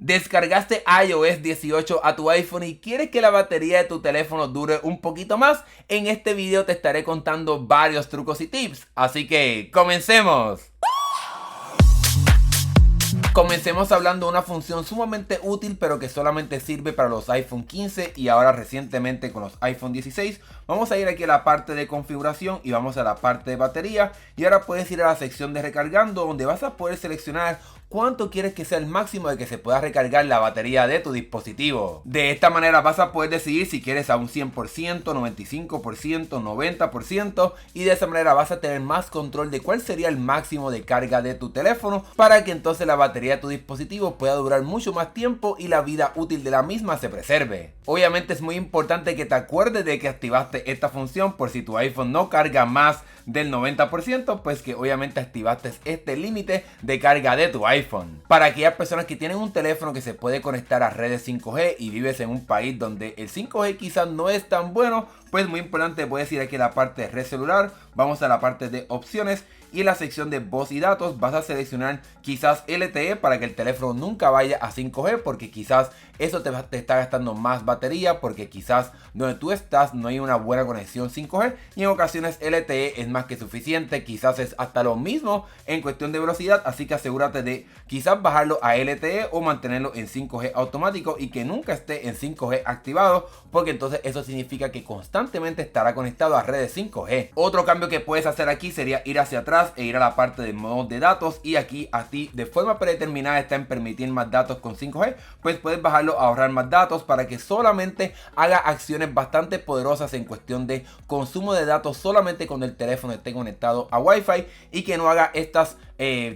Descargaste iOS 18 a tu iPhone y quieres que la batería de tu teléfono dure un poquito más. En este video te estaré contando varios trucos y tips, así que comencemos. Comencemos hablando de una función sumamente útil pero que solamente sirve para los iPhone 15 y ahora recientemente con los iPhone 16. Vamos a ir aquí a la parte de configuración y vamos a la parte de batería y ahora puedes ir a la sección de recargando, donde vas a poder seleccionar cuánto quieres que sea el máximo de que se pueda recargar la batería de tu dispositivo. De esta manera vas a poder decidir si quieres a un 100%, 95%, 90% y de esa manera vas a tener más control de cuál sería el máximo de carga de tu teléfono para que entonces la batería de tu dispositivo pueda durar mucho más tiempo y la vida útil de la misma se preserve. Obviamente es muy importante que te acuerdes de que activaste esta función por si tu iPhone no carga más del 90%, pues que obviamente activaste este límite de carga de tu iPhone. Para aquellas personas que tienen un teléfono que se puede conectar a redes 5G y vives en un país donde el 5G quizás no es tan bueno, pues muy importante, puedes ir aquí a la parte de red celular, vamos a la parte de opciones y en la sección de voz y datos vas a seleccionar quizás LTE para que el teléfono nunca vaya a 5G, porque quizás eso te está gastando más batería, porque quizás donde tú estás no hay una buena conexión 5G y en ocasiones LTE es más que suficiente, quizás es hasta lo mismo en cuestión de velocidad, así que asegúrate de quizás bajarlo a LTE o mantenerlo en 5G automático y que nunca esté en 5G activado, porque entonces eso significa que constantemente estará conectado a redes 5G. Otro cambio que puedes hacer aquí sería ir hacia atrás e ir a la parte de modos de datos y aquí a ti de forma predeterminada está en permitir más datos con 5G, pues puedes bajarlo a ahorrar más datos para que solamente haga acciones bastante poderosas en cuestión de consumo de datos solamente cuando el teléfono esté conectado a Wi-Fi y que no haga estas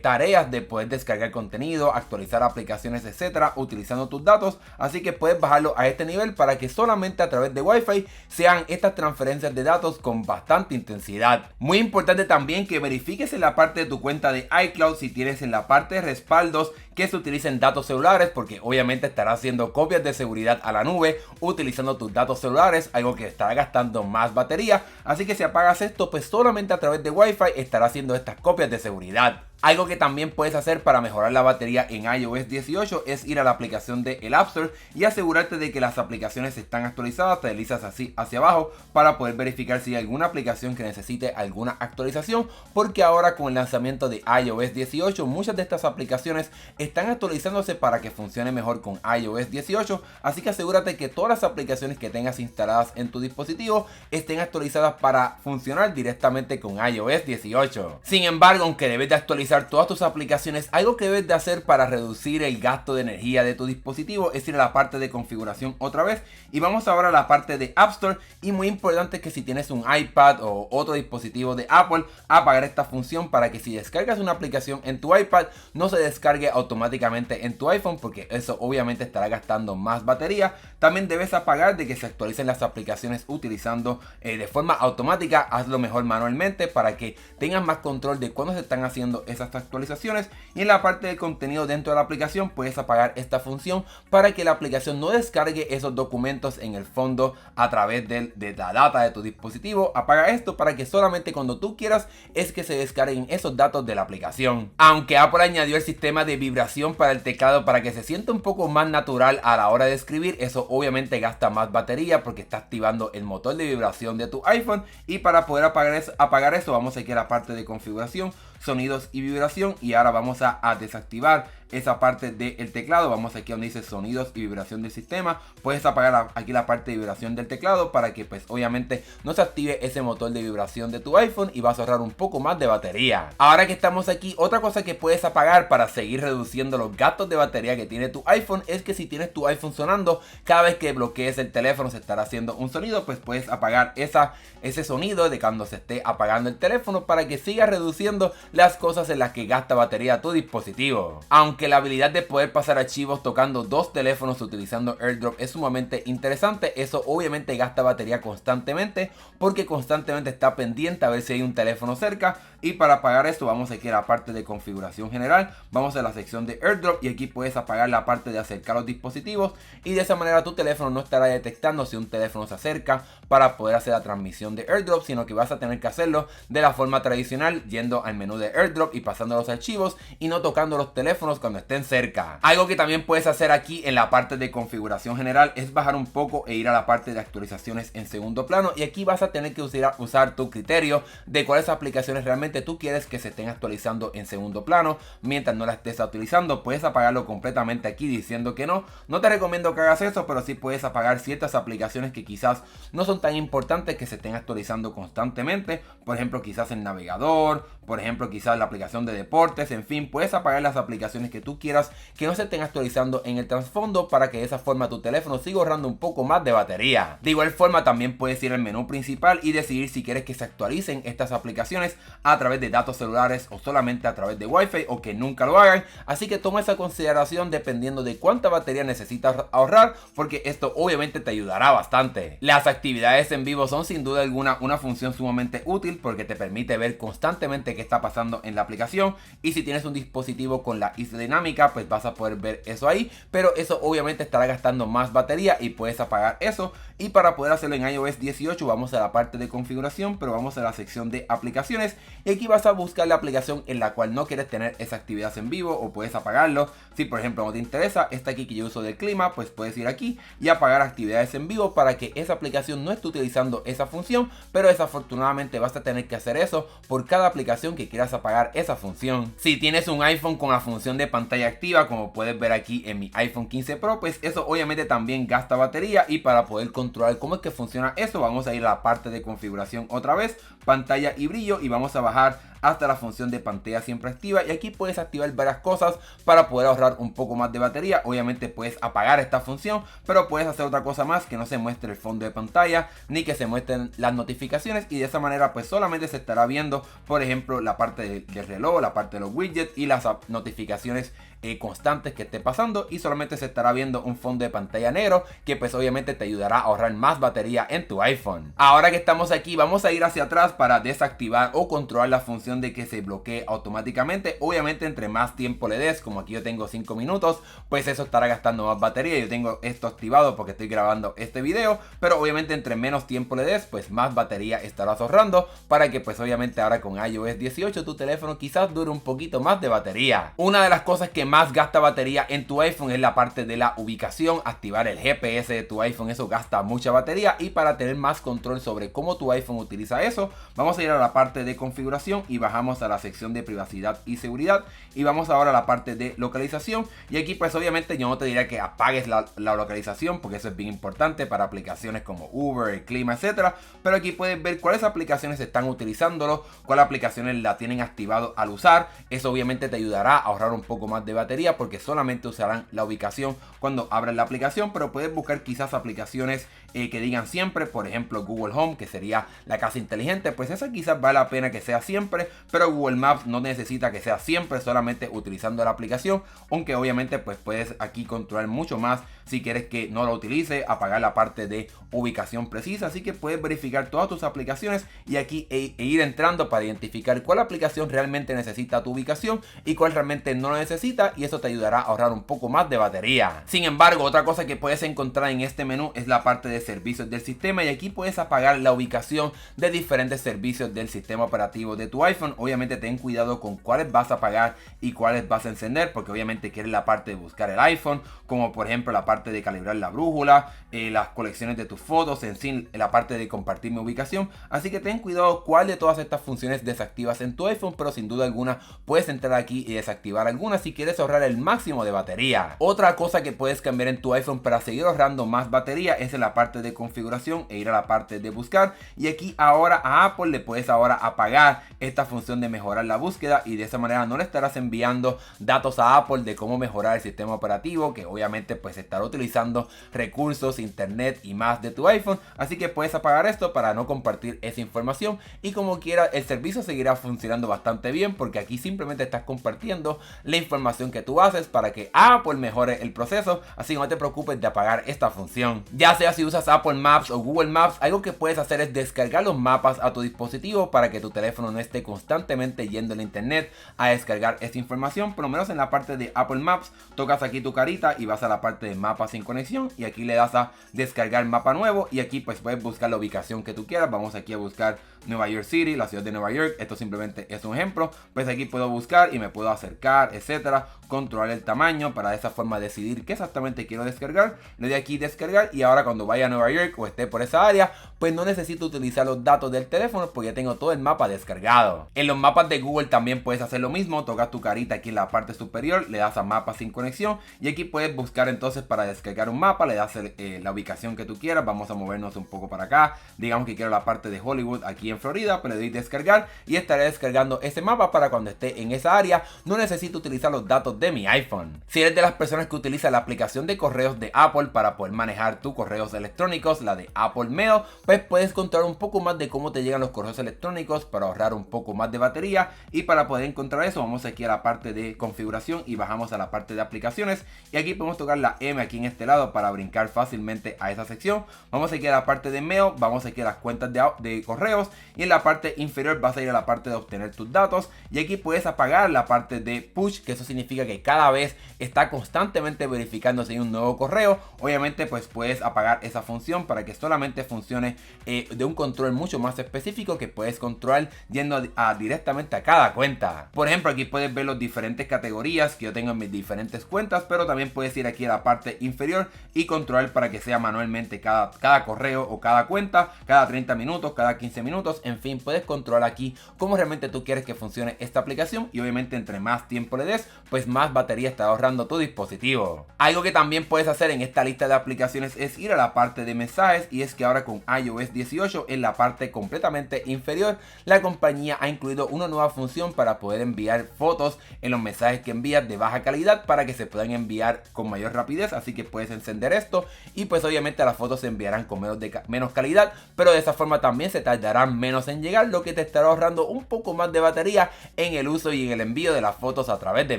tareas de poder descargar contenido, actualizar aplicaciones, etcétera, utilizando tus datos. Así que puedes bajarlo a este nivel para que solamente a través de Wi-Fi sean estas transferencias de datos con bastante intensidad. Muy importante también que verifiques en la parte de tu cuenta de iCloud si tienes en la parte de respaldos que se utilicen datos celulares, porque obviamente estarás haciendo copias de seguridad a la nube utilizando tus datos celulares, algo que estará gastando más batería. Así que si apagas esto, pues solamente a través de Wi-Fi estarás haciendo estas copias de seguridad. Algo que también puedes hacer para mejorar la batería en iOS 18 es ir a la aplicación de el App Store y asegurarte de que las aplicaciones están actualizadas. Te deslizas así hacia abajo para poder verificar si hay alguna aplicación que necesite alguna actualización, porque ahora con el lanzamiento de iOS 18 muchas de estas aplicaciones están actualizándose para que funcione mejor con iOS 18, así que asegúrate que todas las aplicaciones que tengas instaladas en tu dispositivo estén actualizadas para funcionar directamente con iOS 18. Sin embargo, aunque debes de actualizar todas tus aplicaciones, algo que debes de hacer para reducir el gasto de energía de tu dispositivo es ir a la parte de configuración otra vez y vamos ahora a la parte de App Store. Y muy importante que si tienes un iPad o otro dispositivo de Apple, apagar esta función para que si descargas una aplicación en tu iPad no se descargue automáticamente en tu iPhone, porque eso obviamente estará gastando más batería. También debes apagar de que se actualicen las aplicaciones utilizando de forma automática. Hazlo mejor manualmente para que tengas más control de cuándo se están haciendo esas actualizaciones. Y en la parte de contenido dentro de la aplicación puedes apagar esta función para que la aplicación no descargue esos documentos en el fondo a través de la data de tu dispositivo. Apaga esto para que solamente cuando tú quieras es que se descarguen esos datos de la aplicación. Aunque Apple añadió el sistema de vibración para el teclado para que se sienta un poco más natural a la hora de escribir, eso obviamente gasta más batería porque está activando el motor de vibración de tu iPhone. Y para poder apagar eso vamos aquí a la parte de configuración, sonidos y vibración, y ahora vamos a desactivar esa parte del teclado. Vamos aquí donde dice sonidos y vibración del sistema. Puedes apagar aquí la parte de vibración del teclado para que pues obviamente no se active ese motor de vibración de tu iPhone y vas a ahorrar un poco más de batería. Ahora que estamos aquí, otra cosa que puedes apagar para seguir reduciendo los gastos de batería que tiene tu iPhone es que si tienes tu iPhone sonando, cada vez que bloquees el teléfono se estará haciendo un sonido, pues puedes apagar ese sonido de cuando se esté apagando el teléfono para que siga reduciendo las cosas en las que gasta batería tu dispositivo. Aunque la habilidad de poder pasar archivos tocando dos teléfonos utilizando AirDrop es sumamente interesante, eso obviamente gasta batería constantemente porque constantemente está pendiente a ver si hay un teléfono cerca. Y para apagar esto vamos aquí a la parte de configuración general, vamos a la sección de AirDrop y aquí puedes apagar la parte de acercar los dispositivos y de esa manera tu teléfono no estará detectando si un teléfono se acerca para poder hacer la transmisión de AirDrop, sino que vas a tener que hacerlo de la forma tradicional yendo al menú de AirDrop y pasando los archivos y no tocando los teléfonos cuando estén cerca. Algo que también puedes hacer aquí en la parte de configuración general es bajar un poco e ir a la parte de actualizaciones en segundo plano, y aquí vas a tener que usar tu criterio de cuáles aplicaciones realmente tú quieres que se estén actualizando en segundo plano mientras no la estés utilizando. Puedes apagarlo completamente aquí diciendo que no. No te recomiendo que hagas eso, pero sí puedes apagar ciertas aplicaciones que quizás no son tan importantes que se estén actualizando constantemente. Por ejemplo, quizás el navegador, por ejemplo, quizás la aplicación de deportes, en fin, puedes apagar las aplicaciones que tú quieras que no se estén actualizando en el trasfondo para que de esa forma tu teléfono siga ahorrando un poco más de batería. De igual forma, también puedes ir al menú principal y decidir si quieres que se actualicen estas aplicaciones a través de datos celulares o solamente a través de Wi-Fi, o que nunca lo hagan. Así que toma esa consideración dependiendo de cuánta batería necesitas ahorrar, porque esto obviamente te ayudará bastante. Las actividades en vivo son sin duda alguna una función sumamente útil porque te permite ver constantemente qué está pasando en la aplicación, y si tienes un dispositivo con la isla dinámica pues vas a poder ver eso ahí, pero eso obviamente estará gastando más batería y puedes apagar eso. Y para poder hacerlo en iOS 18 vamos a la parte de configuración, pero vamos a la sección de aplicaciones, y aquí vas a buscar la aplicación en la cual no quieres tener esa actividad en vivo, o puedes apagarlo. Si por ejemplo no te interesa esta aquí que yo uso del clima, pues puedes ir aquí y apagar actividades en vivo para que esa aplicación no esté utilizando esa función, pero desafortunadamente vas a tener que hacer eso por cada aplicación que quieras apagar esa función. Si tienes un iPhone con la función de pantalla activa, como puedes ver aquí en mi iPhone 15 Pro, pues eso obviamente también gasta batería, y para poder controlar cómo es que funciona eso vamos a ir a la parte de configuración otra vez, pantalla y brillo, y vamos a bajar hasta la función de pantalla siempre activa, y aquí puedes activar varias cosas para poder ahorrar un poco más de batería. Obviamente puedes apagar esta función, pero puedes hacer otra cosa más, que no se muestre el fondo de pantalla ni que se muestren las notificaciones, y de esa manera pues solamente se estará viendo por ejemplo la parte del reloj, la parte de los widgets y las notificaciones constantes que esté pasando, y solamente se estará viendo un fondo de pantalla negro que pues obviamente te ayudará a ahorrar más batería en tu iPhone. Ahora que estamos aquí vamos a ir hacia atrás para desactivar o controlar la función de que se bloquee automáticamente. Obviamente entre más tiempo le des, como aquí yo tengo 5 minutos, pues eso estará gastando más batería. Yo tengo esto activado porque estoy grabando este video, pero obviamente entre menos tiempo le des pues más batería estarás ahorrando, para que pues obviamente ahora con iOS 18 tu teléfono quizás dure un poquito más de batería. Una de las cosas que más gasta batería en tu iPhone es la parte de la ubicación. Activar el GPS de tu iPhone, eso gasta mucha batería, y para tener más control sobre cómo tu iPhone utiliza eso, vamos a ir a la parte de configuración y bajamos a la sección de privacidad y seguridad, y vamos ahora a la parte de localización. Y aquí pues obviamente yo no te diría que apagues la localización, porque eso es bien importante para aplicaciones como Uber, el clima, etcétera, pero aquí puedes ver cuáles aplicaciones están utilizándolo, cuáles aplicaciones la tienen activado al usar. Eso obviamente te ayudará a ahorrar un poco más de batería, porque solamente usarán la ubicación cuando abran la aplicación, pero puedes buscar quizás aplicaciones que digan siempre, por ejemplo Google Home, que sería la casa inteligente, pues esa quizás vale la pena que sea siempre, pero Google Maps no necesita que sea siempre, solamente utilizando la aplicación, aunque obviamente pues puedes aquí controlar mucho más si quieres que no lo utilice, apagar la parte de ubicación precisa. Así que puedes verificar todas tus aplicaciones y aquí ir entrando para identificar cuál aplicación realmente necesita tu ubicación y cuál realmente no lo necesita, y eso te ayudará a ahorrar un poco más de batería. Sin embargo, otra cosa que puedes encontrar en este menú es la parte de servicios del sistema, y aquí puedes apagar la ubicación de diferentes servicios del sistema operativo de tu iPhone. Obviamente ten cuidado con cuáles vas a apagar y cuáles vas a encender, porque obviamente quieres la parte de buscar el iPhone, como por ejemplo la parte de calibrar la brújula, las colecciones de tus fotos, en sí la parte de compartir mi ubicación. Así que ten cuidado cuál de todas estas funciones desactivas en tu iPhone, pero sin duda alguna puedes entrar aquí y desactivar algunas si quieres ahorrar el máximo de batería. Otra cosa que puedes cambiar en tu iPhone para seguir ahorrando más batería es en la parte de configuración e ir a la parte de buscar, y aquí ahora a Apple le puedes ahora apagar esta función de mejorar la búsqueda, y de esa manera no le estarás enviando datos a Apple de cómo mejorar el sistema operativo, que obviamente pues estará utilizando recursos, internet y más de tu iPhone. Así que puedes apagar esto para no compartir esa información, y como quiera el servicio seguirá funcionando bastante bien, porque aquí simplemente estás compartiendo la información que tú haces para que Apple mejore el proceso. Así que no te preocupes de apagar esta función. Ya sea si usas Apple Maps o Google Maps, algo que puedes hacer es descargar los mapas a tu dispositivo para que tu teléfono no esté constantemente yendo al internet a descargar esta información. Por lo menos en la parte de Apple Maps, tocas aquí tu carita y vas a la parte de mapas sin conexión, y aquí le das a descargar mapa nuevo, y aquí pues puedes buscar la ubicación que tú quieras. Vamos aquí a buscar Nueva York City, la ciudad de Nueva York. Esto simplemente es un ejemplo. Pues aquí puedo buscar y me puedo acercar, etcétera. controlar el tamaño para de esa forma decidir qué exactamente quiero descargar. Le doy aquí descargar y ahora cuando vaya a Nueva York o esté por esa área, pues no necesito utilizar los datos del teléfono porque ya tengo todo el mapa descargado. En los mapas de Google también puedes hacer lo mismo, tocas tu carita aquí en la parte superior, le das a mapa sin conexión y aquí puedes buscar entonces para descargar un mapa, le das la ubicación que tú quieras. Vamos a movernos un poco para acá, digamos que quiero la parte de Hollywood aquí en Florida, pues le doy descargar y estaré descargando ese mapa para cuando esté en esa área. No necesito utilizar los datos de mi iPhone. Si eres de las personas que utiliza la aplicación de correos de Apple para poder manejar tus correos electrónicos, la de Apple Mail, pues puedes controlar un poco más de cómo te llegan los correos electrónicos para ahorrar un poco más de batería. Y para poder encontrar eso, vamos aquí a la parte de configuración y bajamos a la parte de aplicaciones y aquí podemos tocar la M aquí en este lado para brincar fácilmente a esa sección. Vamos aquí a la parte de Mail, vamos aquí a las cuentas de correos y en la parte inferior vas a ir a la parte de obtener tus datos y aquí puedes apagar la parte de push, que eso significa que cada vez está constantemente verificando si hay un nuevo correo. Obviamente pues puedes apagar esa función para que solamente funcione de un control mucho más específico que puedes controlar yendo directamente a cada cuenta. Por ejemplo, aquí puedes ver las diferentes categorías que yo tengo en mis diferentes cuentas, pero también puedes ir aquí a la parte inferior y controlar para que sea manualmente cada correo o cada cuenta, cada 30 minutos, cada 15 minutos, en fin, puedes controlar aquí cómo realmente tú quieres que funcione esta aplicación y obviamente entre más tiempo le des, pues más batería está ahorrando tu dispositivo. Algo que también puedes hacer en esta lista de aplicaciones es ir a la parte de mensajes y es que ahora con iOS 18 en la parte completamente inferior la compañía ha incluido una nueva función para poder enviar fotos en los mensajes que envías de baja calidad para que se puedan enviar con mayor rapidez, así que puedes encender esto y pues obviamente las fotos se enviarán con menos calidad, pero de esa forma también se tardarán menos en llegar, lo que te estará ahorrando un poco más de batería en el uso y en el envío de las fotos a través de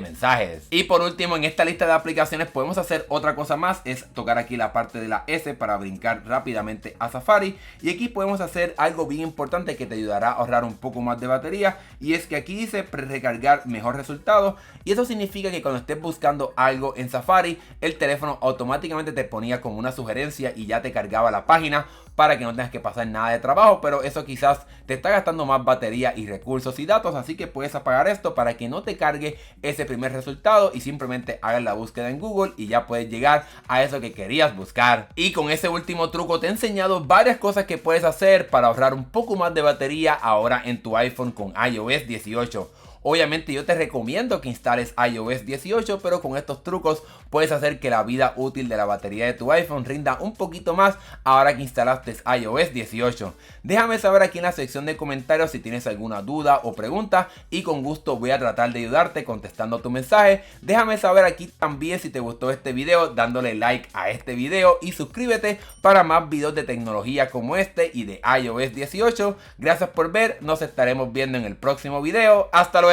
mensajes. Y por último, en esta lista de aplicaciones podemos hacer otra cosa más, es tocar aquí la parte de la S para brincar rápidamente a Safari y aquí podemos hacer algo bien importante que te ayudará a ahorrar un poco más de batería y es que aquí dice recargar mejor resultado y eso significa que cuando estés buscando algo en Safari el teléfono automáticamente te ponía como una sugerencia y ya te cargaba la página para que no tengas que pasar nada de trabajo, pero eso quizás te está gastando más batería y recursos y datos, así que puedes apagar esto para que no te cargue ese primer resultado y simplemente hagas la búsqueda en Google y ya puedes llegar a eso que querías buscar. Y con ese último truco te he enseñado varias cosas que puedes hacer para ahorrar un poco más de batería ahora en tu iPhone con iOS 18. Obviamente yo te recomiendo que instales iOS 18, pero con estos trucos puedes hacer que la vida útil de la batería de tu iPhone rinda un poquito más ahora que instalaste iOS 18. Déjame saber aquí en la sección de comentarios si tienes alguna duda o pregunta y con gusto voy a tratar de ayudarte contestando tu mensaje. Déjame saber aquí también si te gustó este video dándole like a este video y suscríbete para más videos de tecnología como este y de iOS 18. Gracias por ver, nos estaremos viendo en el próximo video. Hasta luego.